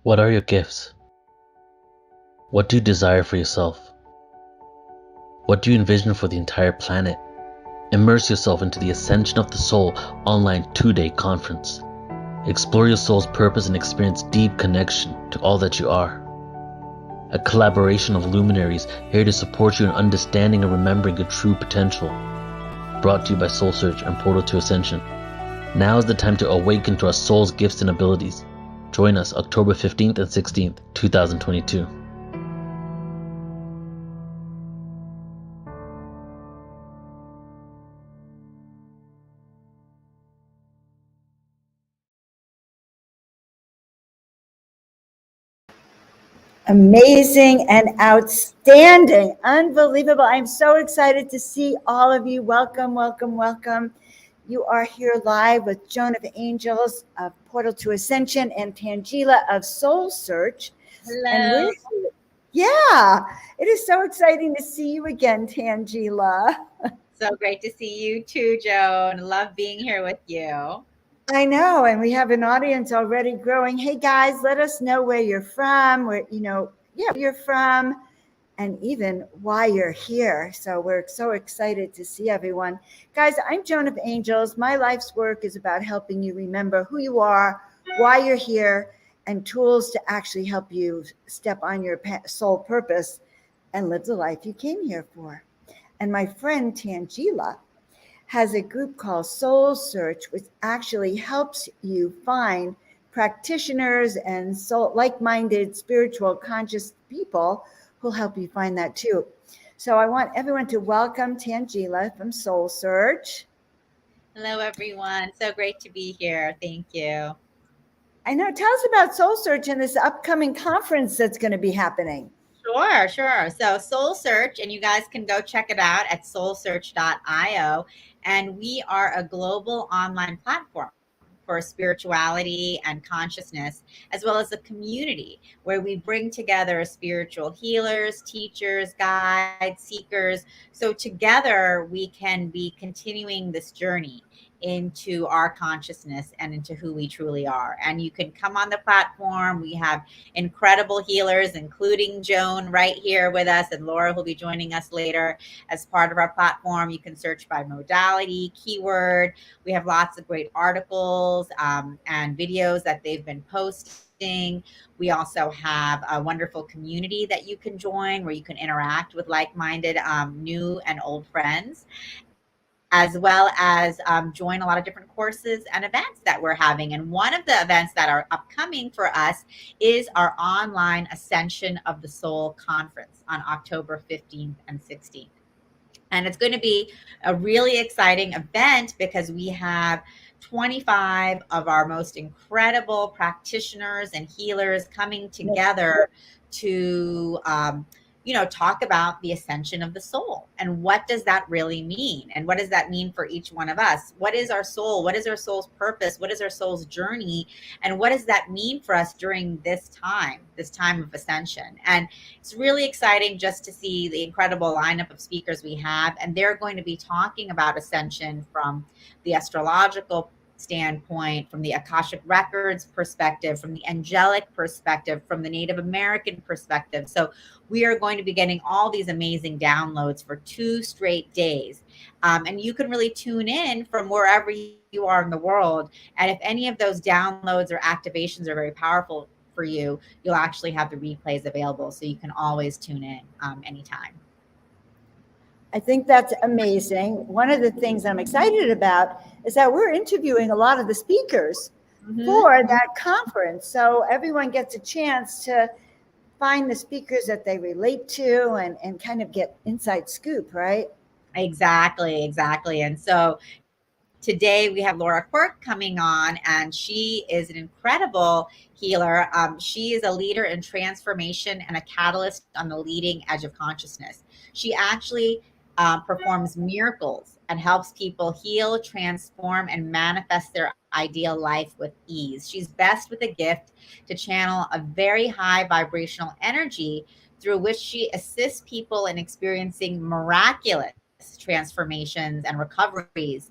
What are your gifts? What do you desire for yourself? What do you envision for the entire planet? Immerse yourself into the Ascension of the Soul online 2-day conference. Explore your soul's purpose and experience deep connection to all that you are. A collaboration of luminaries here to support you in understanding and remembering your true potential. Brought to you by Soul Search and Portal to Ascension. Now is the time to awaken to our soul's gifts and abilities. Join us October 15th and 16th, 2022. Amazing and outstanding. Unbelievable. I'm so excited to see all of you. Welcome, welcome, welcome. You are here live with Joan of Angels of Portal to Ascension and Tanjila of Soul Search. Hello. And it is so exciting to see you again, Tanjila. So great to see you too, Joan. Love being here with you. I know, and we have an audience already growing. Hey guys, let us know where you're from, where you're from, and even why you're here. So we're so excited to see everyone. Guys, I'm Joan of Angels. My life's work is about helping you remember who you are, why you're here, and tools to actually help you step on your soul purpose and live the life you came here for. And my friend Tanjila has a group called Soul Search, which actually helps you find practitioners and like-minded spiritual conscious people who'll help you find that too. So I want everyone to welcome Tanjila from Soul Search. Hello, everyone. So great to be here. Thank you. I know. Tell us about Soul Search and this upcoming conference that's going to be happening. Sure. So Soul Search, and you guys can go check it out at soulsearch.io. And we are a global online platform for spirituality and consciousness, as well as a community where we bring together spiritual healers, teachers, guides, seekers. So together we can be continuing this journey into our consciousness and into who we truly are. And you can come on the platform. We have incredible healers, including Joan right here with us, and Laura will be joining us later as part of our platform. You can search by modality, keyword. We have lots of great articles and videos that they've been posting. We also have a wonderful community that you can join where you can interact with like-minded new and old friends, as well as join a lot of different courses and events that we're having. And one of the events that are upcoming for us is our online Ascension of the Soul conference on October 15th and 16th. And it's going to be a really exciting event because we have 25 of our most incredible practitioners and healers coming together to talk about the ascension of the soul. And what does that really mean? And what does that mean for each one of us? What is our soul? What is our soul's purpose? What is our soul's journey? And what does that mean for us during this time of ascension? And it's really exciting just to see the incredible lineup of speakers we have. And they're going to be talking about ascension from the astrological standpoint, from the Akashic Records perspective, from the angelic perspective, from the Native American perspective. So we are going to be getting all these amazing downloads for 2 straight days. And you can really tune in from wherever you are in the world. And if any of those downloads or activations are very powerful for you, you'll actually have the replays available. So you can always tune in anytime. I think that's amazing. One of the things I'm excited about is that we're interviewing a lot of the speakers for that conference. So everyone gets a chance to find the speakers that they relate to and kind of get inside scoop, right? Exactly. And so today we have Laura Quirke coming on, and she is an incredible healer. She is a leader in transformation and a catalyst on the leading edge of consciousness. She actually performs miracles and helps people heal, transform, and manifest their ideal life with ease. She's best with a gift to channel a very high vibrational energy through which she assists people in experiencing miraculous transformations and recoveries.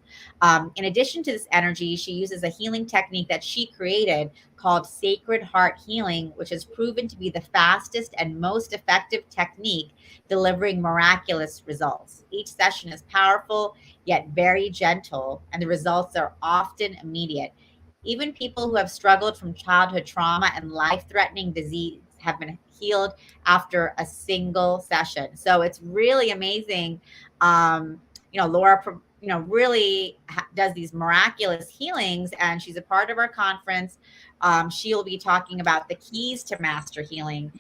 In addition to this energy, she uses a healing technique that she created called Sacred Heart Healing, which has proven to be the fastest and most effective technique delivering miraculous results. Each session is powerful yet very gentle, and the results are often immediate. Even people who have struggled from childhood trauma and life threatening disease have been healed after a single session. So it's really amazing. Laura, really does these miraculous healings, and she's a part of our conference. She'll be talking about the keys to master healing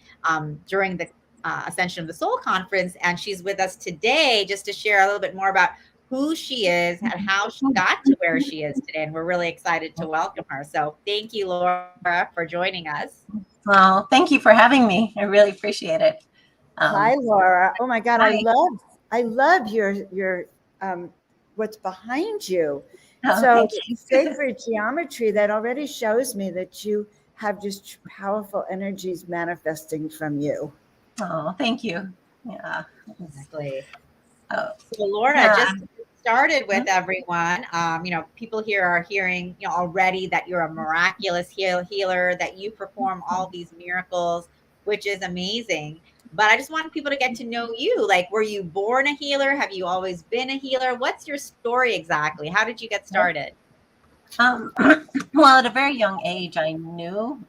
during the Ascension of the Soul conference. And she's with us today just to share a little bit more about who she is and how she got to where she is today. And we're really excited to welcome her. So thank you, Laura, for joining us. Well, thank you for having me. I really appreciate it. Hi, Laura. Oh my God, hi. I love your what's behind you. Oh, So thank you. sacred geometry, that already shows me that you have just powerful energies manifesting from you. Oh, thank you. Yeah. Exactly. Oh, So Laura, yeah. just started with everyone. People here are hearing, already that you're a miraculous healer, that you perform all these miracles, which is amazing. But I just want people to get to know you. Like, were you born a healer? Have you always been a healer? What's your story exactly? How did you get started? Well, at a very young age, I knew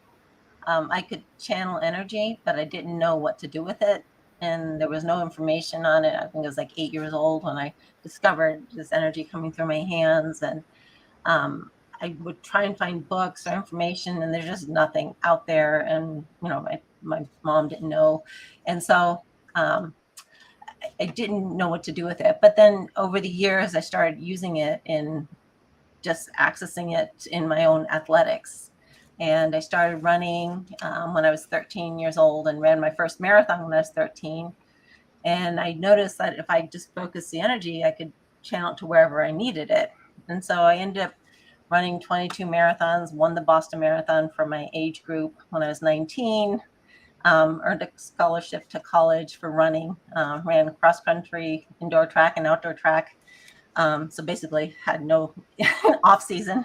I could channel energy, but I didn't know what to do with it. And there was no information on it. I think I was like 8 years old when I discovered this energy coming through my hands. And I would try and find books or information, and there's just nothing out there. And, my mom didn't know. And so I didn't know what to do with it. But then over the years, I started using it in just accessing it in my own athletics. And I started running when I was 13 years old and ran my first marathon when I was 13. And I noticed that if I just focused the energy, I could channel it to wherever I needed it. And so I ended up running 22 marathons, won the Boston Marathon for my age group when I was 19, earned a scholarship to college for running, ran cross country, indoor track and outdoor track. So basically had no off season.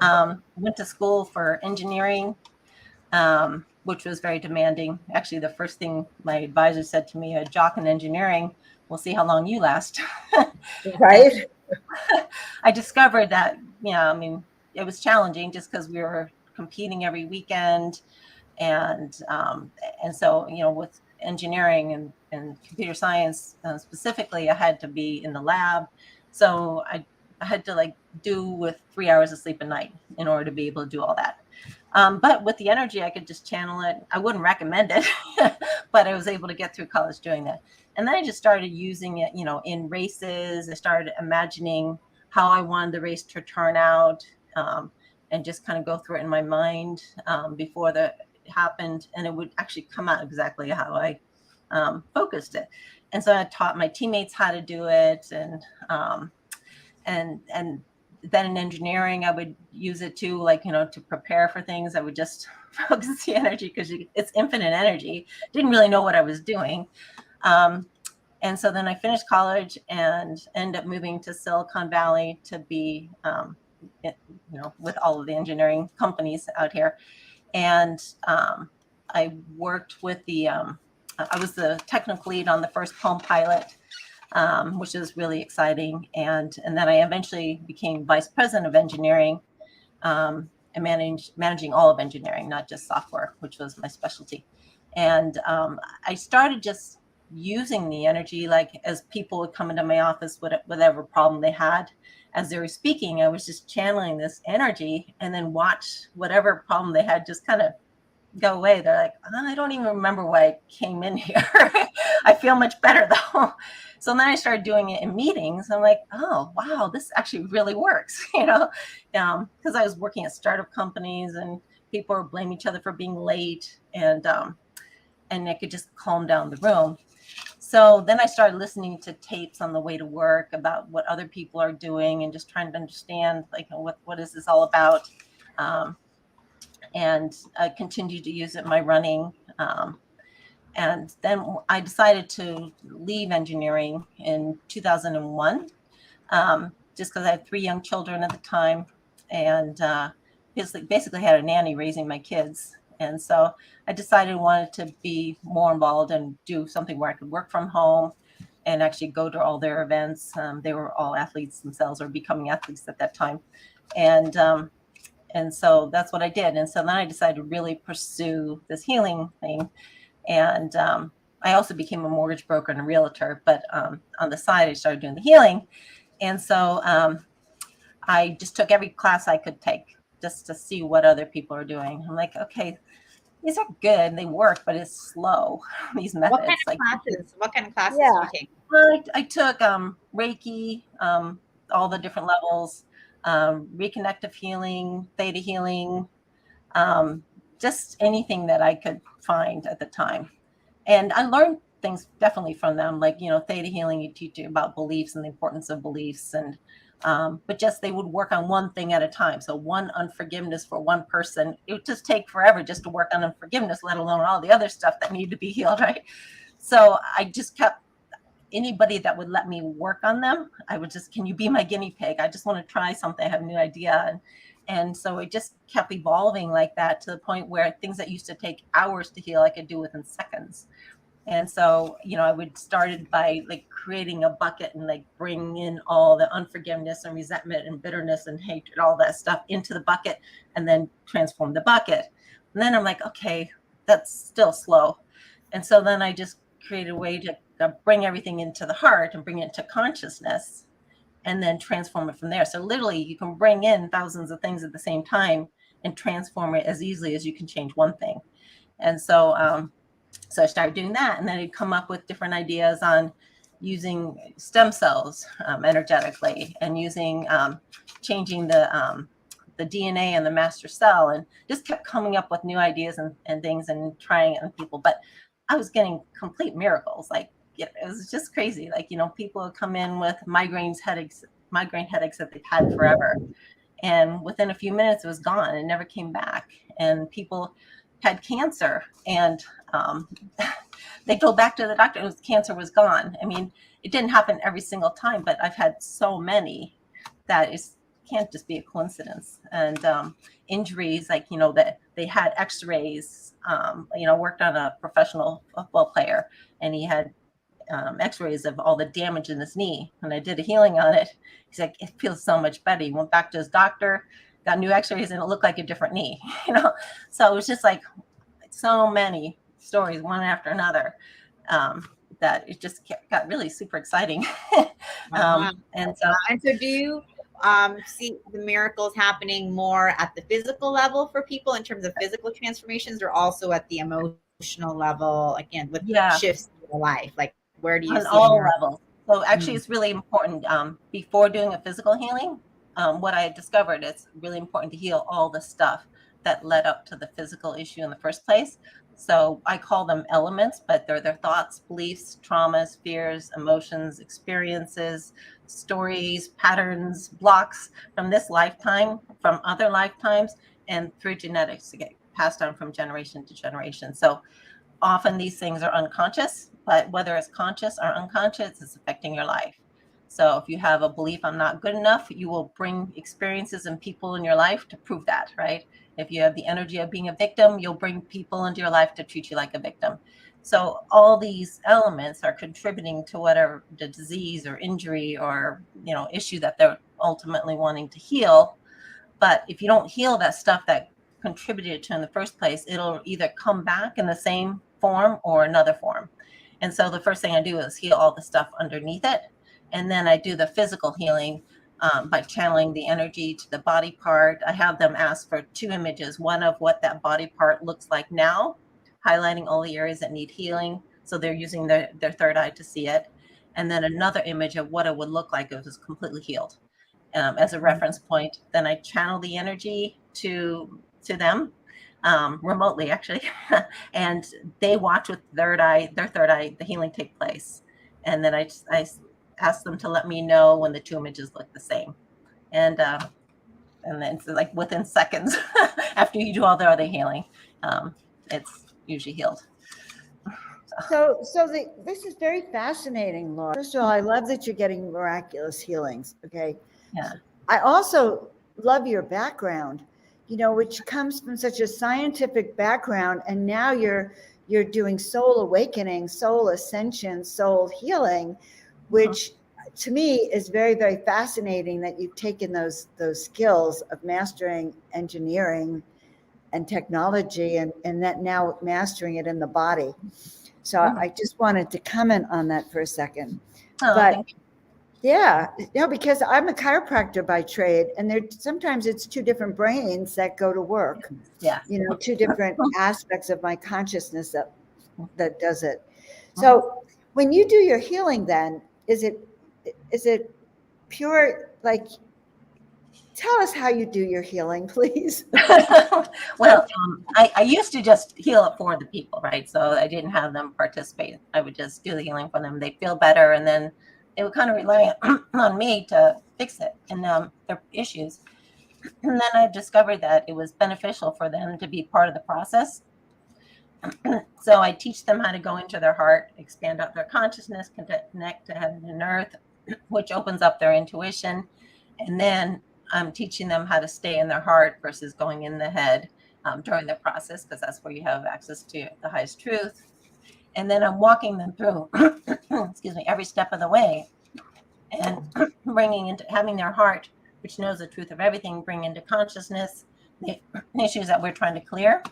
Went to school for engineering, which was very demanding. Actually, the first thing my advisor said to me, a jock in engineering, we'll see how long you last. Right. I discovered that, it was challenging just because we were competing every weekend. And so, with engineering and computer science specifically, I had to be in the lab. So I had to do with 3 hours of sleep a night in order to be able to do all that. But with the energy, I could just channel it. I wouldn't recommend it, but I was able to get through college doing that. And then I just started using it, in races. I started imagining how I wanted the race to turn out, and just kind of go through it in my mind before it happened. And it would actually come out exactly how I focused it. And so I taught my teammates how to do it. And then in engineering, I would use it too, to prepare for things. I would just focus the energy because it's infinite energy. Didn't really know what I was doing. And so then I finished college and ended up moving to Silicon Valley to be, with all of the engineering companies out here. And I worked with I was the technical lead on the first Palm Pilot, which is really exciting. And then I eventually became vice president of engineering, and managing all of engineering, not just software, which was my specialty. And I started just using the energy, as people would come into my office with whatever problem they had. As they were speaking, I was just channeling this energy and then watch whatever problem they had just kind of go away. They're like, I don't even remember why I came in here. I feel much better though. So then I started doing it in meetings. I'm like, oh, wow, this actually really works, because I was working at startup companies and people would blame each other for being late, and I could just calm down the room. So then I started listening to tapes on the way to work about what other people are doing and just trying to understand, what is this all about? And I continued to use it in my running. And then I decided to leave engineering in 2001, just because I had 3 young children at the time, and basically had a nanny raising my kids. And so I decided I wanted to be more involved and do something where I could work from home and actually go to all their events. They were all athletes themselves, or becoming athletes at that time. And so that's what I did. And so then I decided to really pursue this healing thing. And I also became a mortgage broker and a realtor, but on the side, I started doing the healing. And so I just took every class I could take just to see what other people are doing. I'm like, okay, these are good, they work, but it's slow. These methods. What kind of classes do you take? Well, I took Reiki, all the different levels, reconnective healing, theta healing, just anything that I could find at the time. And I learned things definitely from them, like, theta healing, you teach you about beliefs and the importance of beliefs. And but just they would work on one thing at a time. So one unforgiveness for one person, it would just take forever just to work on unforgiveness, let alone all the other stuff that needed to be healed, right? So I just kept, anybody that would let me work on them, I would just, can you be my guinea pig? I just want to try something. I have a new idea. And so it just kept evolving like that, to the point where things that used to take hours to heal, I could do within seconds. And so, I would started by like creating a bucket and like bring in all the unforgiveness and resentment and bitterness and hatred, all that stuff into the bucket, and then transform the bucket. And then I'm like, okay, that's still slow. And so then I just created a way to bring everything into the heart and bring it to consciousness, and then transform it from there. So literally you can bring in thousands of things at the same time and transform it as easily as you can change one thing. And so I started doing that, and then I'd come up with different ideas on using stem cells energetically, and using changing the DNA in the master cell, and just kept coming up with new ideas and things, and trying it on people. But I was getting complete miracles. Like, it was just crazy. Like, people would come in with migraine headaches that they've had forever, and within a few minutes it was gone and never came back. And people had cancer, and they go back to the doctor and cancer was gone. I mean, it didn't happen every single time, but I've had so many that it can't just be a coincidence. And injuries, like, that they had x-rays, worked on a professional football player, and he had x-rays of all the damage in his knee. And I did a healing on it. He's like, it feels so much better. He went back to his doctor, got new x-rays, and it looked like a different knee, So it was just like so many stories, one after another, that it just got really super exciting. And so do you see the miracles happening more at the physical level for people in terms of physical transformations, or also at the emotional level, again, with shifts in your life? Like, where do you see all levels? So actually, it's really important, before doing a physical healing, what I had discovered, it's really important to heal all the stuff that led up to the physical issue in the first place. So I call them elements, but they're their thoughts, beliefs, traumas, fears, emotions, experiences, stories, patterns, blocks from this lifetime, from other lifetimes, and through genetics to get passed on from generation to generation. So often these things are unconscious, but whether it's conscious or unconscious, it's affecting your life. So if you have a belief, I'm not good enough, you will bring experiences and people in your life to prove that, right? If you have the energy of being a victim, you'll bring people into your life to treat you like a victim. So all these elements are contributing to whatever the disease or injury or, issue that they're ultimately wanting to heal. But if you don't heal that stuff that contributed to in the first place, it'll either come back in the same form or another form. And so the first thing I do is heal all the stuff underneath it. And then I do the physical healing by channeling the energy to the body part. I have them ask for 2 images, one of what that body part looks like now, highlighting all the areas that need healing. So they're using their third eye to see it. And then another image of what it would look like if it was completely healed, as a reference point. Then I channel the energy to them remotely, actually. And they watch with their third eye, the healing take place. And then I ask them to let me know when the 2 images look the same. And then so like within seconds after you do all the other healing, it's usually healed. This is very fascinating, Laura. First of all, I love that you're getting miraculous healings. Okay. Yeah. I also love your background, which comes from such a scientific background, and now you're doing soul awakening, soul ascension, soul healing, which to me is very, very fascinating that you've taken those skills of mastering engineering and technology and that now mastering it in the body. So I just wanted to comment on that for a second. But yeah, because I'm a chiropractor by trade, and sometimes it's two different brains that go to work. Yeah. Two different aspects of my consciousness that does it. So when you do your healing, then is it pure? Like, tell us how you do your healing, please. Well, I used to just heal it for the people, right? So I didn't have them participate. I would just do the healing for them. They feel better, and then they would kind of rely on me to fix it and their issues. And then I discovered that it was beneficial for them to be part of the process. So I teach them how to go into their heart, expand out their consciousness, connect to heaven and earth, which opens up their intuition. And then I'm teaching them how to stay in their heart versus going in the head during the process, because that's where you have access to the highest truth. And then I'm walking them through, excuse me, every step of the way, and bringing into having their heart, which knows the truth of everything, bring into consciousness the issues that we're trying to clear.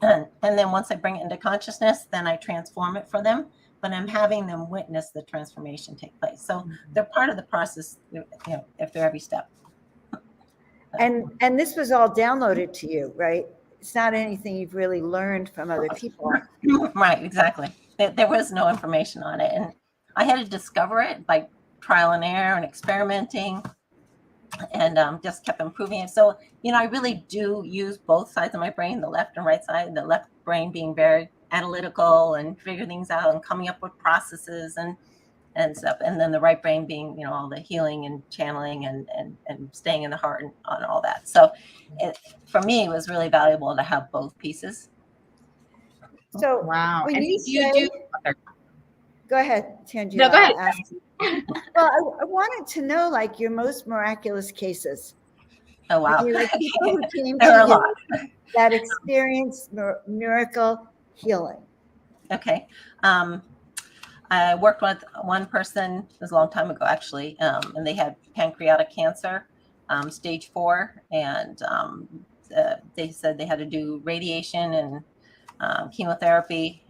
And then once I bring it into consciousness, then I transform it for them. But I'm having them witness the transformation take place. So they're part of the process, after every step. And this was all downloaded to you, right? It's not anything you've really learned from other people. Right, exactly. There was no information on it. And I had to discover it by trial and error and experimenting, and just kept improving it. So, I really do use both sides of my brain, the left and right side, the left brain being very analytical and figure things out and coming up with processes and stuff. And then the right brain being, all the healing and channeling and staying in the heart and on all that. So for me, it was really valuable to have both pieces. So wow. When and you say, do, go ahead, Tanjila. No, go ahead. Well, I wanted to know, like, your most miraculous cases. Oh, wow. Like people who came There to are a you lot. that experienced miracle healing. Okay. I worked with one person, it was a long time ago, actually, and they had pancreatic cancer, stage 4, and they said they had to do radiation and chemotherapy,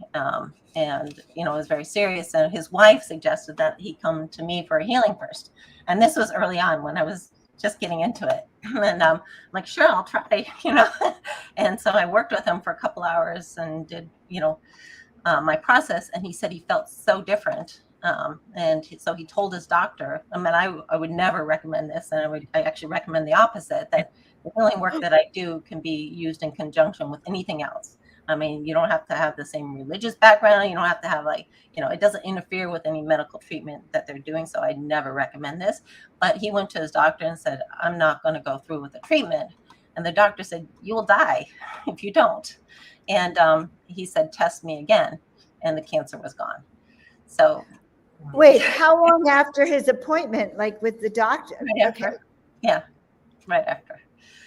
and it was very serious. And his wife suggested that he come to me for a healing first, and this was early on when I was just getting into it. And I'm like, sure, I'll try, And so I worked with him for a couple hours and did, my process, and he said he felt so different. And so he told his doctor, I would never recommend this, and I actually recommend the opposite, that the healing work that I do can be used in conjunction with anything else. You don't have to have the same religious background. You don't have to have it doesn't interfere with any medical treatment that they're doing. So I never recommend this. But he went to his doctor and said, I'm not going to go through with the treatment. And the doctor said, you will die if you don't. And he said, test me again. And the cancer was gone. So. Wait, how long after his appointment, like with the doctor? Right after. Okay. Yeah, right after.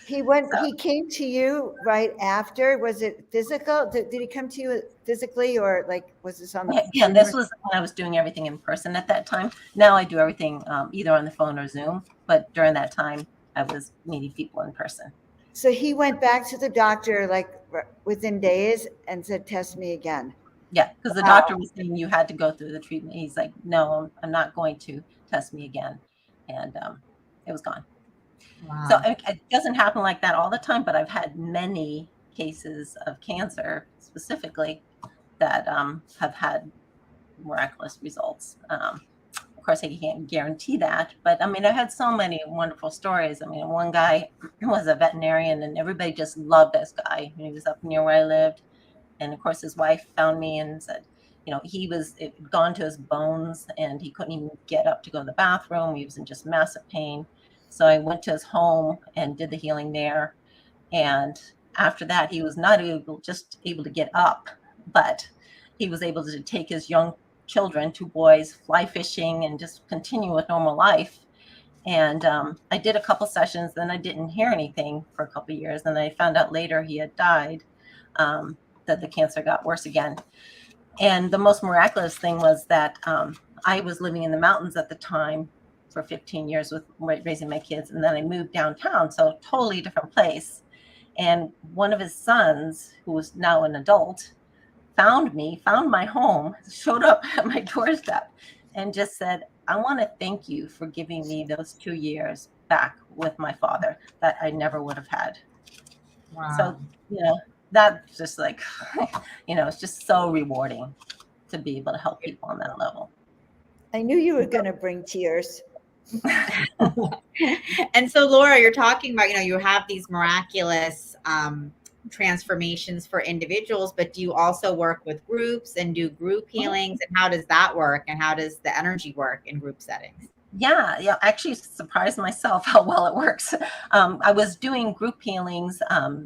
He came to you right after. Was it physical? Did he come to you physically, or was this on the? Yeah, this was when I was doing everything in person at that time. Now I do everything either on the phone or Zoom. But during that time, I was meeting people in person. So he went back to the doctor within days and said, test me again. Yeah, because the doctor was saying you had to go through the treatment. He's like, no, I'm not going to test me again. And it was gone. Wow. So it doesn't happen like that all the time, but I've had many cases of cancer specifically that have had miraculous results. Of course, I can't guarantee that, but I had so many wonderful stories. One guy was a veterinarian, and everybody just loved this guy. He was up near where I lived. And of course, his wife found me and said, it had gone to his bones and he couldn't even get up to go to the bathroom. He was in just massive pain. So I went to his home and did the healing there. And after that, he was not able to get up, but he was able to take his young children, 2 boys, fly fishing and just continue with normal life. And I did a couple sessions, then I didn't hear anything for a couple of years. And I found out later he had died, that the cancer got worse again. And the most miraculous thing was that I was living in the mountains at the time for 15 years with raising my kids. And then I moved downtown, so totally different place. And one of his sons, who was now an adult, found my home, showed up at my doorstep and just said, I want to thank you for giving me those 2 years back with my father that I never would have had. Wow. So, that's just like, it's just so rewarding to be able to help people on that level. I knew you were going to bring tears. And so, Laura, you're talking about, you have these miraculous transformations for individuals, but do you also work with groups and do group healings? And how does that work? And how does the energy work in group settings? Yeah, I actually surprised myself how well it works. I was doing group healings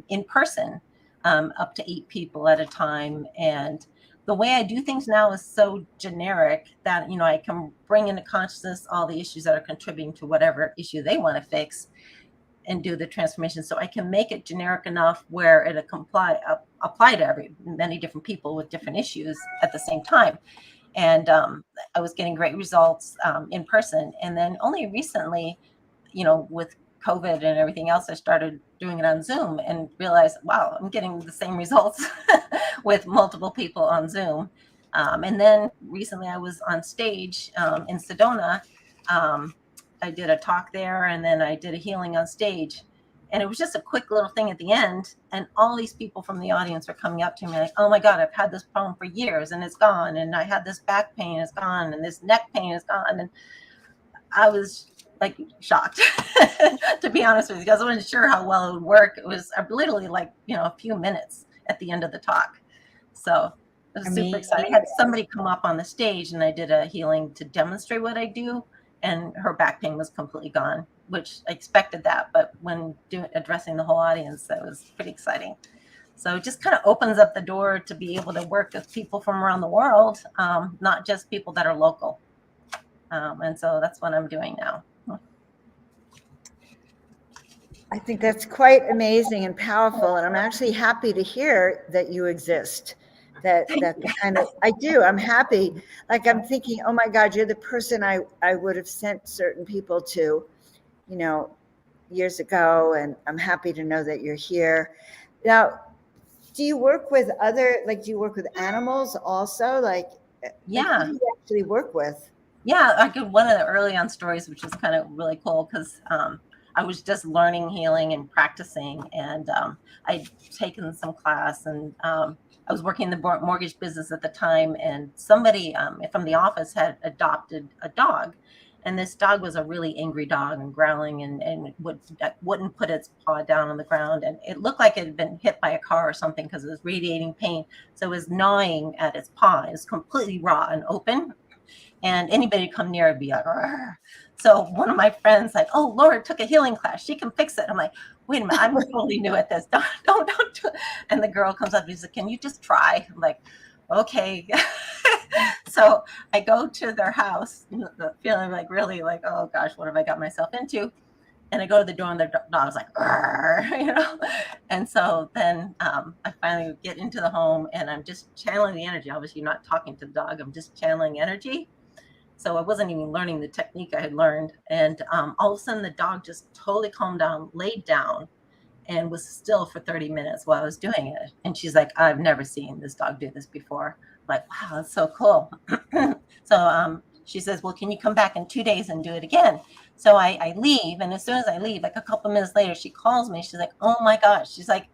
in person, up to 8 people at a time. And the way I do things now is so generic that, I can bring into consciousness all the issues that are contributing to whatever issue they want to fix and do the transformation. So I can make it generic enough where it can apply to many different people with different issues at the same time. And I was getting great results in person. And then only recently, with COVID and everything else, I started doing it on Zoom and realized, wow, I'm getting the same results with multiple people on Zoom. And then recently I was on stage in Sedona. I did a talk there, and then I did a healing on stage. And it was just a quick little thing at the end. And all these people from the audience were coming up to me like, oh my God, I've had this problem for years and it's gone. And I had this back pain, it's gone. And this neck pain is gone. And I was like shocked, to be honest with you, because I wasn't sure how well it would work. It was literally like, a few minutes at the end of the talk. So it was super exciting. I had somebody come up on the stage and I did a healing to demonstrate what I do. And her back pain was completely gone, which I expected that. But when addressing the whole audience, that was pretty exciting. So it just kind of opens up the door to be able to work with people from around the world, not just people that are local. And so that's what I'm doing now. I think that's quite amazing and powerful. And I'm actually happy to hear that you exist. That kind of, I do. I'm happy. Like I'm thinking, oh my God, you're the person I would have sent certain people to, years ago. And I'm happy to know that you're here. Now, do you work with do you work with animals also? Yeah. Who do you actually work with? Yeah, I could, one of the early on stories, which is kind of really cool because I was just learning healing and practicing, and I'd taken some class, and I was working in the mortgage business at the time, and somebody from the office had adopted a dog, and this dog was a really angry dog and growling and wouldn't put its paw down on the ground, and it looked like it had been hit by a car or something because it was radiating pain. So it was gnawing at its paw. It was completely raw and open, and anybody would come near would be like, "Argh." So one of my friends like, oh, Laura took a healing class. She can fix it. I'm like, wait a minute, I'm totally new at this. Don't do it. And the girl comes up and she's like, can you just try? I'm like, okay. So I go to their house, feeling like really like, oh gosh, what have I got myself into? And I go to the door and the dog's like, And so then I finally get into the home and I'm just channeling the energy. Obviously, you're not talking to the dog. I'm just channeling energy. So I wasn't even learning the technique I had learned. And all of a sudden, the dog just totally calmed down, laid down, and was still for 30 minutes while I was doing it. And she's like, I've never seen this dog do this before. I'm like, wow, that's so cool. So she says, well, can you come back in 2 days and do it again? So I leave. And as soon as I leave, like a couple minutes later, she calls me. She's like, oh my gosh. She's like,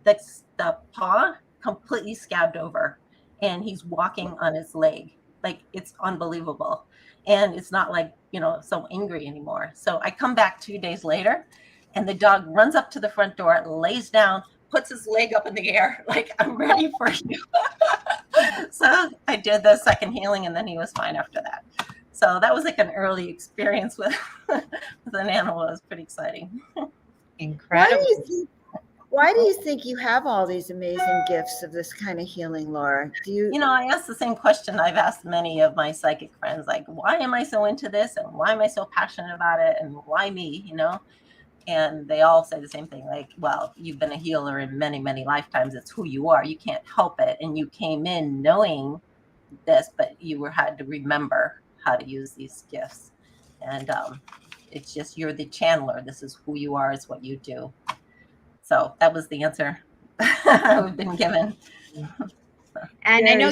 that's the paw completely scabbed over. And he's walking on his leg. Like, it's unbelievable. And it's not like, so angry anymore. So I come back 2 days later and the dog runs up to the front door, lays down, puts his leg up in the air. Like, I'm ready for you. So I did the second healing and then he was fine after that. So that was like an early experience with an animal. It was pretty exciting. Incredible. Why do you think you have all these amazing gifts of this kind of healing, Laura? Do you? You know, I asked the same question I've asked many of my psychic friends, like, why am I so into this? And why am I so passionate about it? And why me, you know? And they all say the same thing, like, well, you've been a healer in many, many lifetimes. It's who you are. You can't help it. And you came in knowing this, but you had to remember how to use these gifts. And it's just, you're the channeler. This is who you are, is what you do. So that was the answer I've been given. And I know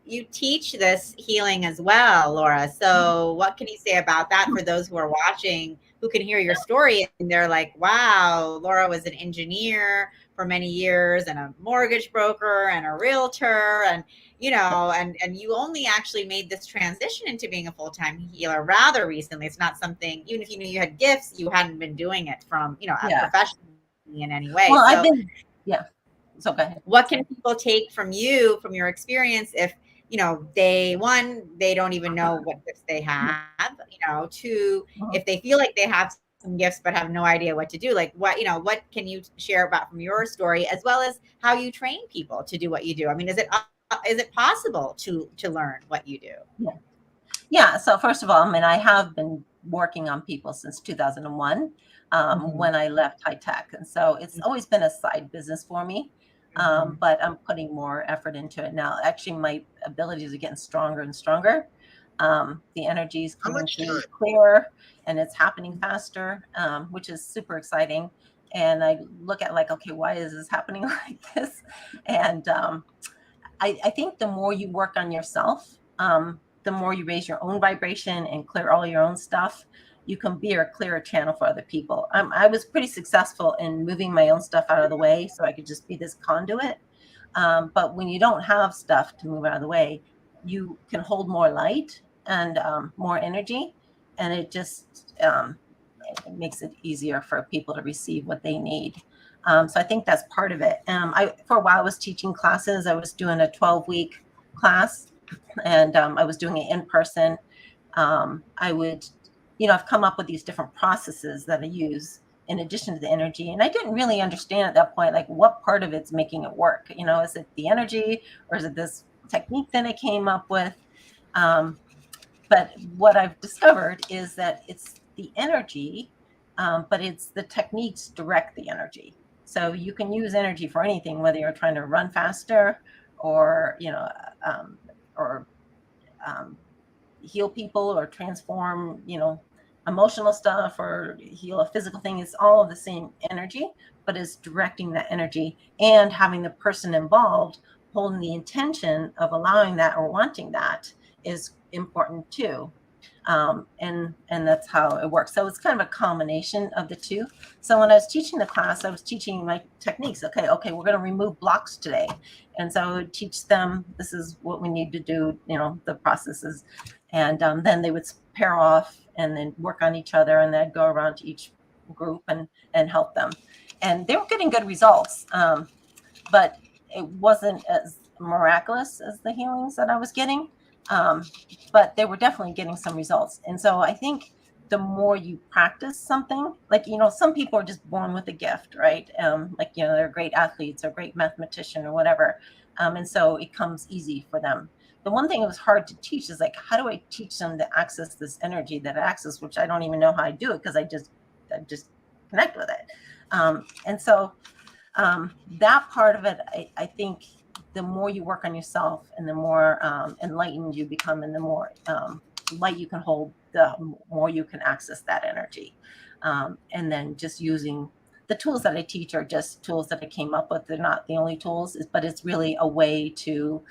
you teach this healing as well, Laura. So what can you say about that for those who are watching, who can hear your story and they're like, wow, Laura was an engineer for many years and a mortgage broker and a realtor, and you know, and you only actually made this transition into being a full-time healer rather recently. It's not something, even if you knew you had gifts, you hadn't been doing it from, you know, professionally in any way. Well, so, I've been, so go ahead. What can people take from you, from your experience, if you know, they don't even know what gifts they have, you know, two, if they feel like they have some gifts but have no idea what to do, like what, you know, what can you share about from your story, as well as how you train people to do what you do? I mean, is it possible to learn what you do? Yeah. So first of all, I mean, I have been working on people since 2001 when I left high tech, and so it's always been a side business for me. But I'm putting more effort into it now. Actually, my abilities are getting stronger and stronger. The energy is coming through clearer and it's happening faster, which is super exciting. And I look at like, okay, why is this happening like this? And I think the more you work on yourself, the more you raise your own vibration and clear all your own stuff, you can be a clearer channel for other people. I was pretty successful in moving my own stuff out of the way so I could just be this conduit. But when you don't have stuff to move out of the way, you can hold more light and more energy. And it just it makes it easier for people to receive what they need. So I think that's part of it. For a while, I was teaching classes. I was doing a 12-week class, and I was doing it in person. I would, you know, I've come up with these different processes that I use in addition to the energy. And I didn't really understand at that point, like what part of it's making it work. You know, is it the energy or is it this technique that I came up with? But what I've discovered is that it's the energy, but it's the techniques direct the energy. So you can use energy for anything, whether you're trying to run faster or, you know, or heal people or transform, you know, emotional stuff or heal a physical thing. It's all of the same energy, but it's directing that energy and having the person involved holding the intention of allowing that or wanting that is important too. And that's how it works. So it's kind of a combination of the two. So when I was teaching the class, I was teaching my techniques. Okay, we're going to remove blocks today. And so I would teach them, this is what we need to do, you know, the processes. And then they would pair off and then work on each other, and they'd go around to each group and help them. And they were getting good results, but it wasn't as miraculous as the healings that I was getting. But they were definitely getting some results. And so I think the more you practice something, like, you know, some people are just born with a gift, right? Like, you know, they're great athletes or great mathematician or whatever. And so it comes easy for them. The one thing that was hard to teach is like, how do I teach them to access this energy that I access, which I don't even know how I do it because I just connect with it. And so that part of it, I think the more you work on yourself and the more enlightened you become and the more light you can hold, the more you can access that energy. And then just using the tools that I teach are just tools that I came up with. They're not the only tools, but it's really a way to,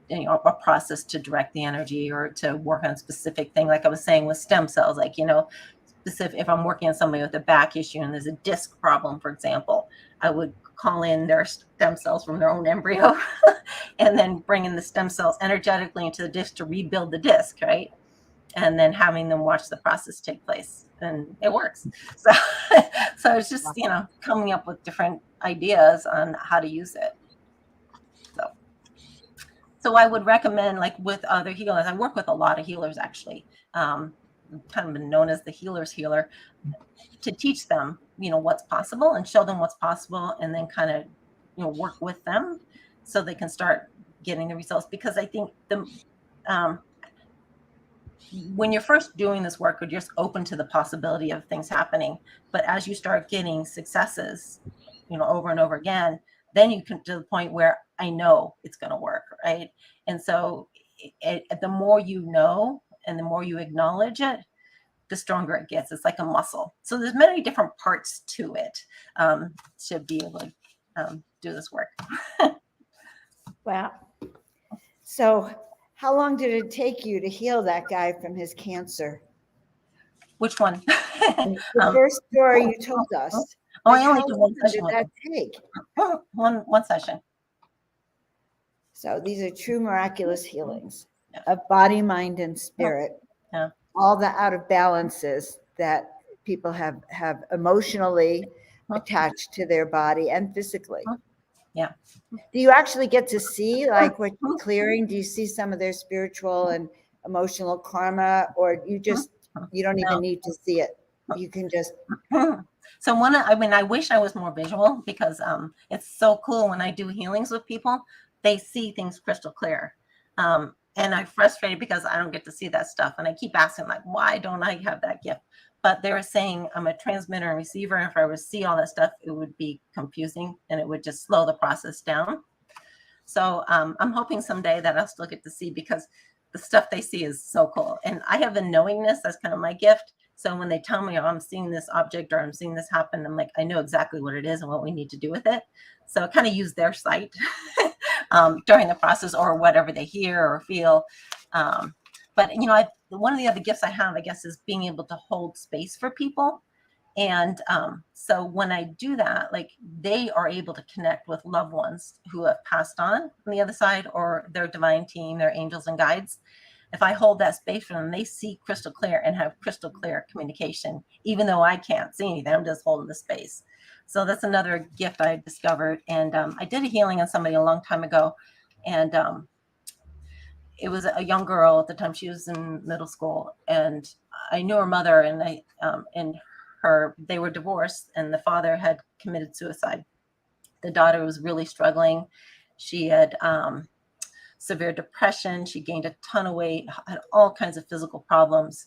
you know, a process to direct the energy or to work on a specific thing. Like I was saying with stem cells, like, you know, specific, if I'm working on somebody with a back issue and there's a disc problem, for example, I would call in their stem cells from their own embryo and then bring in the stem cells energetically into the disc to rebuild the disc, right? And then having them watch the process take place, and it works. So, so it's just, you know, coming up with different ideas on how to use it. So I would recommend, like with other healers, I work with a lot of healers actually, kind of been known as the healer's healer, to teach them, what's possible and show them what's possible, and then kind of, work with them so they can start getting the results. Because I think when you're first doing this work, you're just open to the possibility of things happening. But as you start getting successes, over and over again, then you can to the point where I know it's going to work, right? And so the more you know and the more you acknowledge it, the stronger it gets. It's like a muscle. So there's many different parts to it to be able to do this work. Wow. So how long did it take you to heal that guy from his cancer? Which one? The first story you told us. I only did one session. Did that take? One session. So these are true miraculous healings of body, mind, and spirit. Yeah. All the out of balances that people have emotionally attached to their body and physically. Yeah. Do you actually get to see like what you're clearing? Do you see some of their spiritual and emotional karma, or you don't even need to see it? You can just. So I wish I was more visual, because it's so cool when I do healings with people, they see things crystal clear. And I'm frustrated because I don't get to see that stuff. And I keep asking, like, why don't I have that gift? But they were saying I'm a transmitter and receiver. And if I were to see all that stuff, it would be confusing and it would just slow the process down. So I'm hoping someday that I'll still get to see, because the stuff they see is so cool. And I have a knowingness. That's kind of my gift. So when they tell me, oh, I'm seeing this object or I'm seeing this happen, I'm like, I know exactly what it is and what we need to do with it. So I kind of use their sight during the process, or whatever they hear or feel. But, one of the other gifts I have, I guess, is being able to hold space for people. And so when I do that, like, they are able to connect with loved ones who have passed on the other side, or their divine team, their angels and guides. If I hold that space for them, they see crystal clear and have crystal clear communication, even though I can't see anything. I'm just holding the space. So that's another gift I discovered. And I did a healing on somebody a long time ago. And it was a young girl at the time. She was in middle school, and I knew her mother, and they were divorced, and the father had committed suicide. The daughter was really struggling. She had severe depression. She gained a ton of weight, had all kinds of physical problems.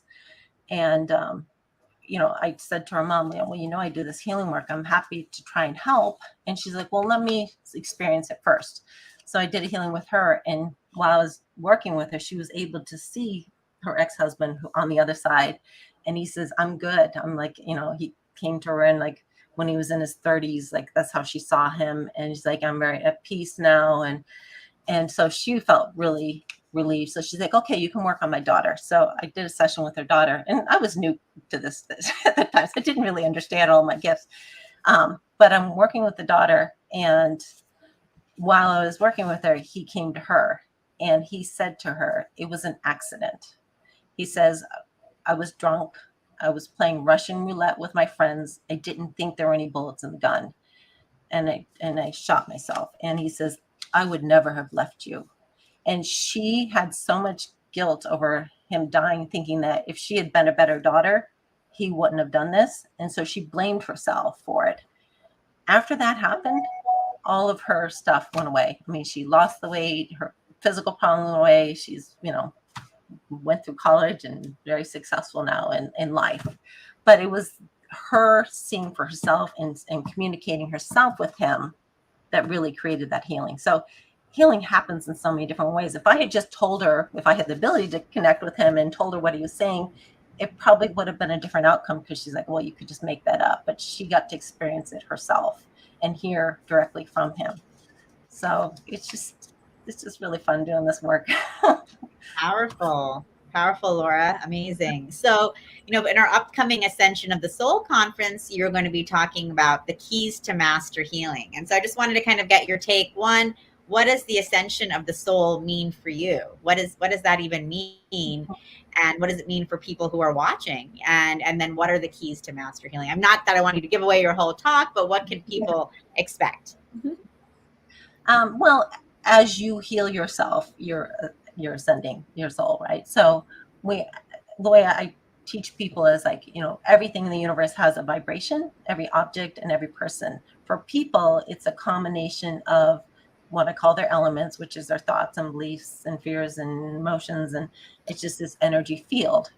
And, I said to her mom, well, I do this healing work. I'm happy to try and help. And she's like, well, let me experience it first. So I did a healing with her. And while I was working with her, she was able to see her ex-husband who on the other side. And he says, I'm good. I'm like, he came to her, and like when he was in his 30s, like that's how she saw him. And he's like, I'm very at peace now. And so she felt really relieved. So she's like, okay, you can work on my daughter. So I did a session with her daughter, and I was new to this at the time, so I didn't really understand all my gifts. But I'm working with the daughter, and while I was working with her, he came to her and he said to her, it was an accident. He says, I was drunk. I was playing Russian roulette with my friends. I didn't think there were any bullets in the gun. And I shot myself. And he says, I would never have left you. And she had so much guilt over him dying, thinking that if she had been a better daughter, he wouldn't have done this. And so she blamed herself for it. After that happened, all of her stuff went away. I mean, she lost the weight, her physical problem went away. She's, went through college and very successful now in life. But it was her seeing for herself and communicating herself with him that really created that healing. So healing happens in so many different ways. If I had just told her, if I had the ability to connect with him and told her what he was saying, it probably would have been a different outcome, because she's like, well, you could just make that up. But she got to experience it herself and hear directly from him. So it's just really fun doing this work. Powerful, Laura. Amazing. So, in our upcoming Ascension of the Soul conference, you're going to be talking about the keys to master healing. And so I just wanted to kind of get your take. One, what does the Ascension of the Soul mean for you? What does that even mean? And what does it mean for people who are watching? And then what are the keys to master healing? I'm not that I want you to give away your whole talk, but what can people expect? Well, as you heal yourself, you're ascending your soul, right? So the way I teach people is like, everything in the universe has a vibration, every object and every person. For people, it's a combination of what I call their elements, which is their thoughts and beliefs and fears and emotions. And it's just this energy field.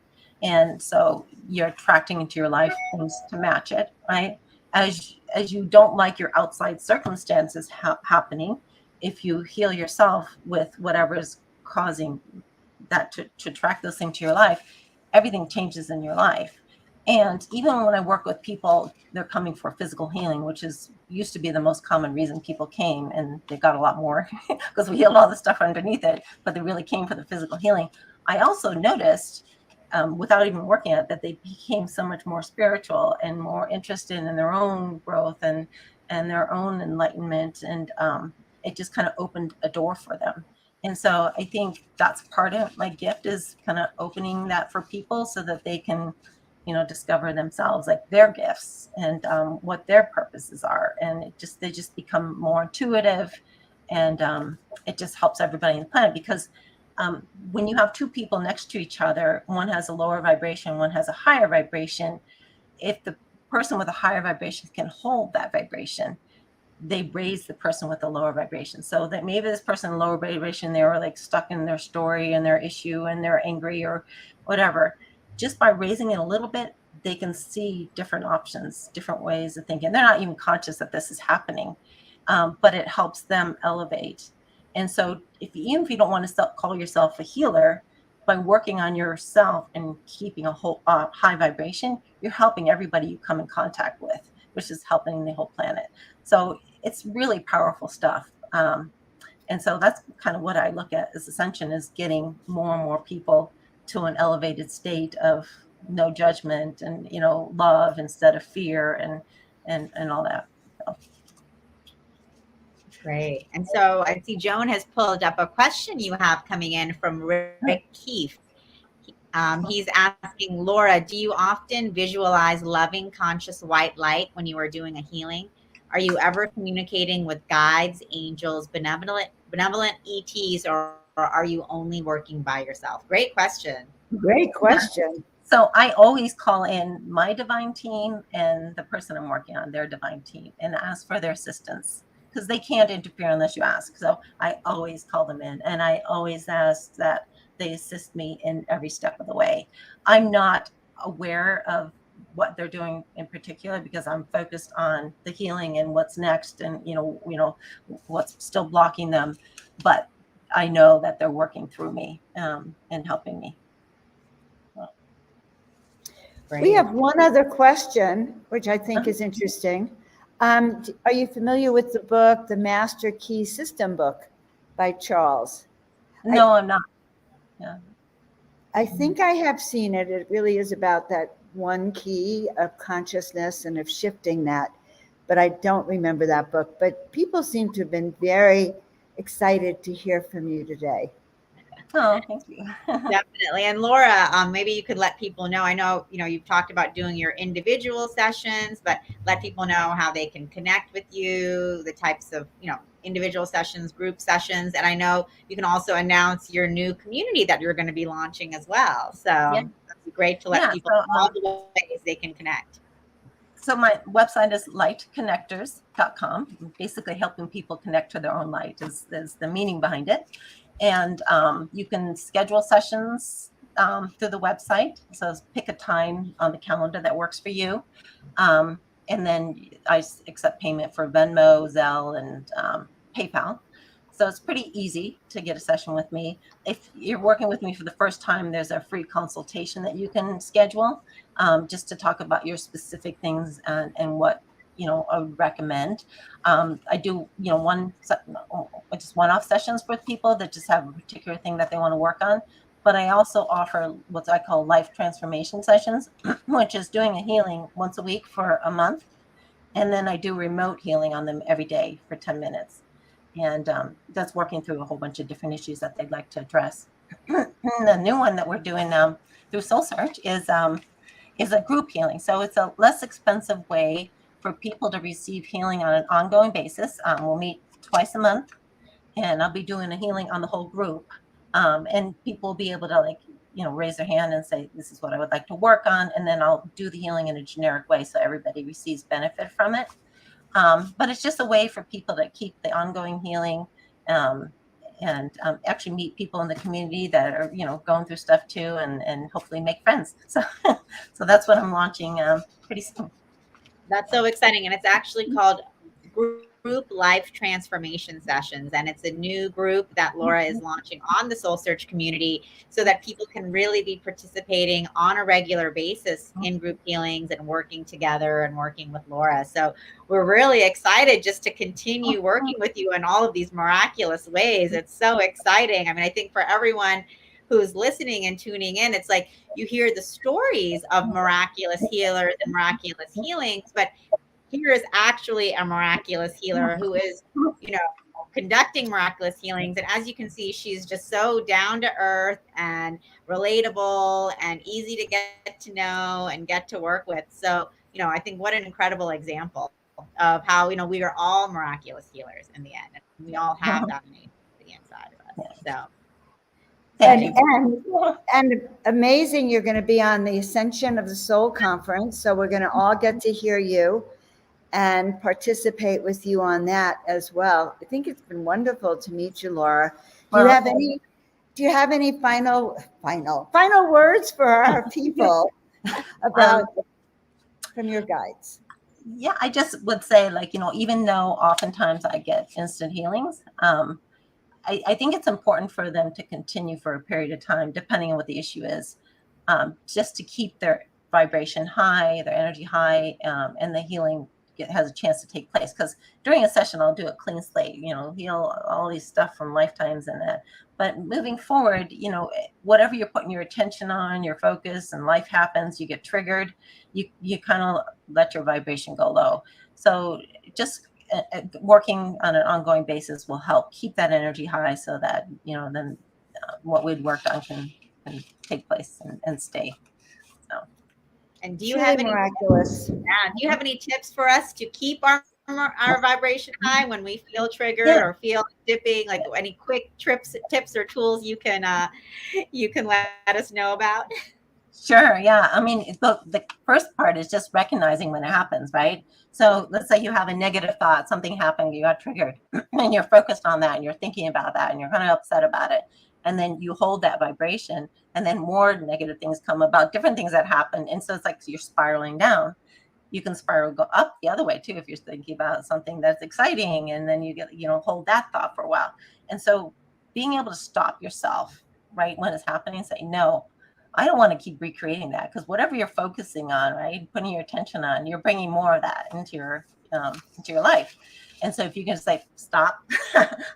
And so you're attracting into your life things to match it, right? As you don't like your outside circumstances happening, if you heal yourself with whatever is causing that to attract those things to your life, everything changes in your life. And even when I work with people, they're coming for physical healing, which used to be the most common reason people came, and they got a lot more because we healed all the stuff underneath it, but they really came for the physical healing. I also noticed, without even working at it, that they became so much more spiritual and more interested in their own growth and their own enlightenment. And it just kind of opened a door for them. And so I think that's part of my gift, is kind of opening that for people so that they can, discover themselves, like their gifts and what their purposes are. And they just become more intuitive, and it just helps everybody on the planet, because when you have two people next to each other, one has a lower vibration, one has a higher vibration. If the person with a higher vibration can hold that vibration, they raise the person with the lower vibration. So that maybe this person lower vibration, they were like stuck in their story and their issue and they're angry or whatever. Just by raising it a little bit, they can see different options, different ways of thinking. They're not even conscious that this is happening, but it helps them elevate. And so even if you don't want to call yourself a healer, by working on yourself and keeping a whole high vibration, you're helping everybody you come in contact with, which is helping the whole planet. So it's really powerful stuff. And so that's kind of what I look at as Ascension, is getting more and more people to an elevated state of no judgment and, love instead of fear and all that. So. Great. And so I see Joan has pulled up a question you have coming in from Rick Keefe. He's asking, Laura, do you often visualize loving, conscious white light when you are doing a healing? Are you ever communicating with guides, angels, benevolent ETs, or are you only working by yourself? Great question. Great question. So I always call in my divine team and the person I'm working on, their divine team, and ask for their assistance, because they can't interfere unless you ask. So I always call them in, and I always ask that they assist me in every step of the way. I'm not aware of what they're doing in particular, because I'm focused on the healing and what's next, and what's still blocking them. But I know that they're working through me and helping me. We have one other question, which I think is interesting. Are you familiar with the book, The Master Key System book by Charles? No, I'm not. Yeah. I think I have seen it. It really is about that one key of consciousness and of shifting that. But I don't remember that book. But people seem to have been very excited to hear from you today. Oh, thank you. Definitely. And Laura, maybe you could let people know, I know, you've talked about doing your individual sessions, but let people know how they can connect with you, the types of, individual sessions, group sessions. And I know you can also announce your new community that you're going to be launching as well. So that'd be great to let people know all the ways they can connect. So my website is lightconnectors.com. Basically helping people connect to their own light is the meaning behind it. And you can schedule sessions through the website. So pick a time on the calendar that works for you. And then I accept payment for Venmo, Zelle, and PayPal. So it's pretty easy to get a session with me. If you're working with me for the first time, there's a free consultation that you can schedule just to talk about your specific things and what I would recommend. I do just one-off sessions with people that just have a particular thing that they want to work on. But I also offer what I call life transformation sessions, which is doing a healing once a week for a month. And then I do remote healing on them every day for 10 minutes. And that's working through a whole bunch of different issues that they'd like to address. The new one that we're doing through Soul Search is a group healing. So it's a less expensive way for people to receive healing on an ongoing basis. We'll meet twice a month, and I'll be doing a healing on the whole group. And people will be able to raise their hand and say, this is what I would like to work on. And then I'll do the healing in a generic way so everybody receives benefit from it. But it's just a way for people to keep the ongoing healing, and actually meet people in the community that are, going through stuff too, and hopefully make friends. So, so that's what I'm launching pretty soon. That's so exciting. And it's actually called Group Life Transformation Sessions. And it's a new group that Laura is launching on the Soul Search community so that people can really be participating on a regular basis in group healings and working together and working with Laura. So we're really excited just to continue working with you in all of these miraculous ways. It's so exciting. I mean, I think for everyone who's listening and tuning in, it's like you hear the stories of miraculous healers and miraculous healings, but here is actually a miraculous healer who is, conducting miraculous healings. And as you can see, she's just so down to earth and relatable and easy to get to know and get to work with. So, I think what an incredible example of how, we are all miraculous healers in the end. And we all have that innate the inside of us. So. And amazing, you're going to be on the Ascension of the Soul conference. So we're going to all get to hear you and participate with you on that as well. I think it's been wonderful to meet you, Laura. Do you have any final words for our people about from your guides? Yeah, I just would say, even though oftentimes I get instant healings, I think it's important for them to continue for a period of time, depending on what the issue is, just to keep their vibration high, their energy high, and the healing has a chance to take place. Because during a session, I'll do a clean slate, heal all these stuff from lifetimes and that. But moving forward, whatever you're putting your attention on, your focus, and life happens, you get triggered, you kind of let your vibration go low. So just working on an ongoing basis will help keep that energy high so that, then what we'd worked on can take place and stay. So. And do you have any miraculous? Do you have any tips for us to keep our vibration high when we feel triggered or feel dipping? Like any quick tips or tools you can let us know about? Sure. Yeah. I mean, the first part is just recognizing when it happens, right? So let's say you have a negative thought, something happened, you got triggered, and you're focused on that, and you're thinking about that, and you're kind of upset about it. And then you hold that vibration, and then more negative things come about, different things that happen. And so it's like you're spiraling down. You can go up the other way too if you're thinking about something that's exciting, and then you get, hold that thought for a while. And so being able to stop yourself right when it's happening and say, no, I don't want to keep recreating that, because whatever you're focusing on, right, putting your attention on, you're bringing more of that into your life. And so if you can say, stop,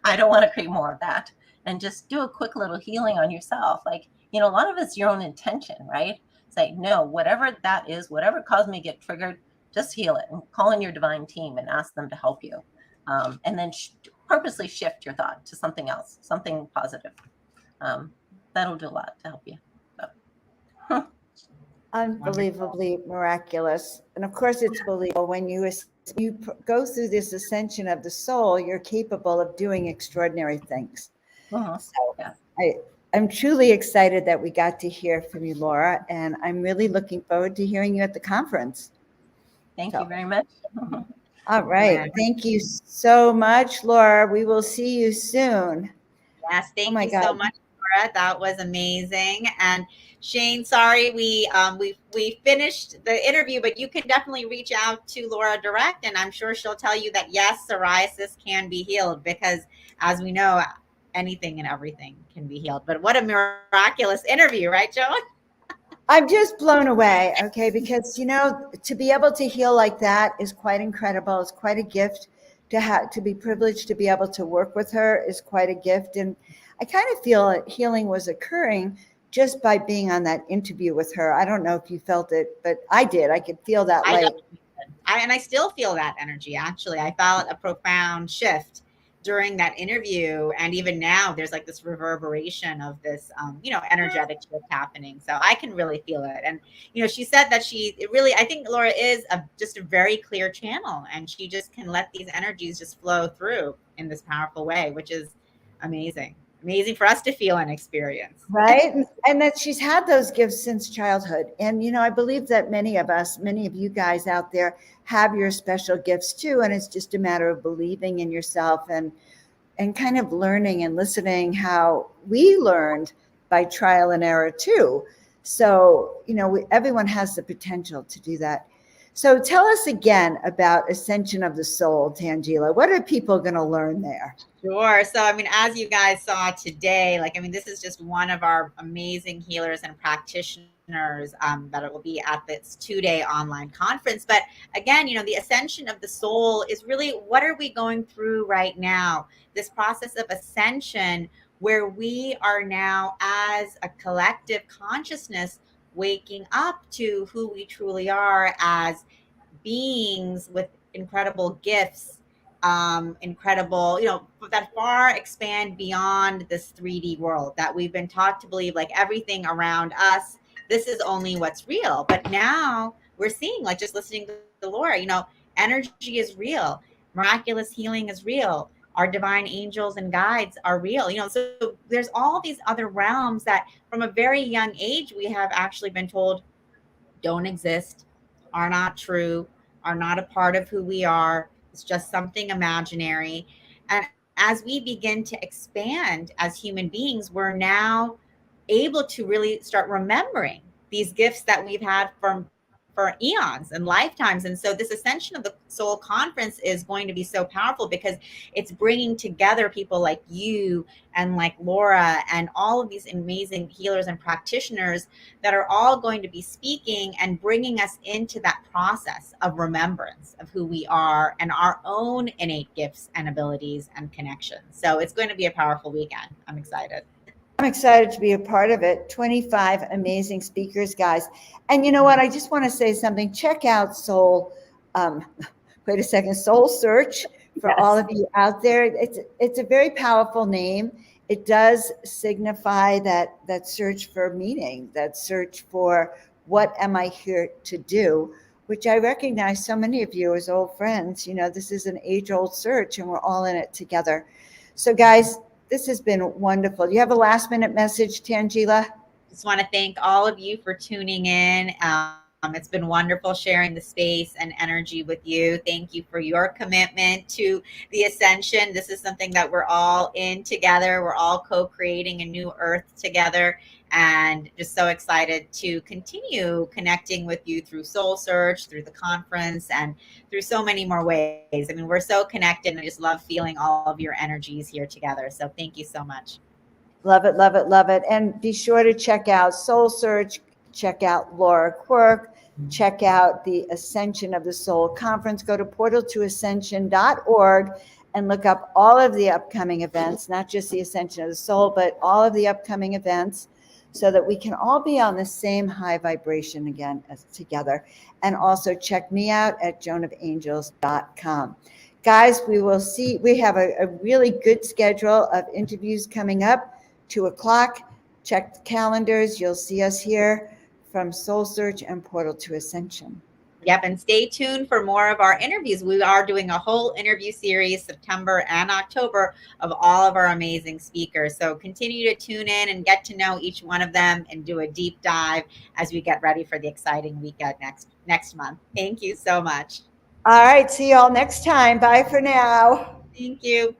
I don't want to create more of that, and just do a quick little healing on yourself. Like, a lot of it's your own intention, right? Say, no, whatever that is, whatever caused me to get triggered, just heal it and call in your divine team and ask them to help you. And then purposely shift your thought to something else, something positive. That'll do a lot to help you. So. Unbelievably miraculous. And of course, it's believable when you go through this ascension of the soul, you're capable of doing extraordinary things. So I'm truly excited that we got to hear from you, Laura, and I'm really looking forward to hearing you at the conference. Thank you very much. All right. Thank you so much, Laura. We will see you soon. Yes, thank you so much, Laura. That was amazing. And Shane, sorry we finished the interview, but you can definitely reach out to Laura direct, and I'm sure she'll tell you that yes, psoriasis can be healed, because as we know, anything and everything can be healed. But what a miraculous interview, right, Joan? I'm just blown away, okay, because, to be able to heal like that is quite incredible. It's quite a gift to be privileged to be able to work with her is quite a gift. And I kind of feel that healing was occurring just by being on that interview with her. I don't know if you felt it, but I did. I could feel that light. And I still feel that energy, actually. I felt a profound shift during that interview, and even now there's like this reverberation of this energetic shift happening. So I can really feel it. And she said that I think Laura is just a very clear channel, and she just can let these energies just flow through in this powerful way, which is amazing. amazing for us to feel and experience. Right. And that she's had those gifts since childhood. And, I believe that many of you guys out there have your special gifts too. And it's just a matter of believing in yourself and kind of learning and listening how we learned by trial and error too. So, everyone has the potential to do that. So tell us again about Ascension of the Soul, Tanjila. What are people going to learn there? Sure. So, as you guys saw today, this is just one of our amazing healers and practitioners that will be at this 2-day online conference. But again, the ascension of the soul is really, what are we going through right now? This process of ascension, where we are now as a collective consciousness waking up to who we truly are as beings with incredible gifts, incredible, that far expand beyond this 3D world that we've been taught to believe, like everything around us, this is only what's real. But now we're seeing, like just listening to Laura, energy is real, miraculous healing is real, our divine angels and guides are real. So there's all these other realms that from a very young age we have actually been told don't exist, are not true, are not a part of who we are. It's just something imaginary. And as we begin to expand as human beings, we're now able to really start remembering these gifts that we've had for eons and lifetimes. And so this Ascension of the Soul conference is going to be so powerful because it's bringing together people like you and like Laura and all of these amazing healers and practitioners that are all going to be speaking and bringing us into that process of remembrance of who we are and our own innate gifts and abilities and connections. So it's going to be a powerful weekend. I'm excited. I'm excited to be a part of it. 25 amazing speakers, guys. And you know what? I just want to say something. Check out Soul. Wait a second. Soul Search for all of you out there. It's a very powerful name. It does signify that search for meaning, that search for what am I here to do, which I recognize so many of you as old friends. This is an age-old search and we're all in it together. So guys, this has been wonderful. Do you have a last minute message, Tanjila? Just want to thank all of you for tuning in. It's been wonderful sharing the space and energy with you. Thank you for your commitment to the ascension. This is something that we're all in together. We're all co-creating a new earth together. And just so excited to continue connecting with you through Soul Search, through the conference, and through so many more ways. We're so connected, and I just love feeling all of your energies here together. So thank you so much. Love it, love it, love it. And be sure to check out Soul Search, check out Laura Quirke, check out the Ascension of the Soul conference. Go to portaltoascension.org and look up all of the upcoming events, not just the Ascension of the Soul, but all of the upcoming events, so that we can all be on the same high vibration again as together. And also check me out at joanofangels.com. Guys, we have a really good schedule of interviews coming up, 2:00. Check the calendars. You'll see us here from Soul Search and Portal to Ascension. Yep, and stay tuned for more of our interviews. We are doing a whole interview series September and October of all of our amazing speakers. So continue to tune in and get to know each one of them and do a deep dive as we get ready for the exciting weekend next month. Thank you so much. All right, see you all next time. Bye for now. Thank you.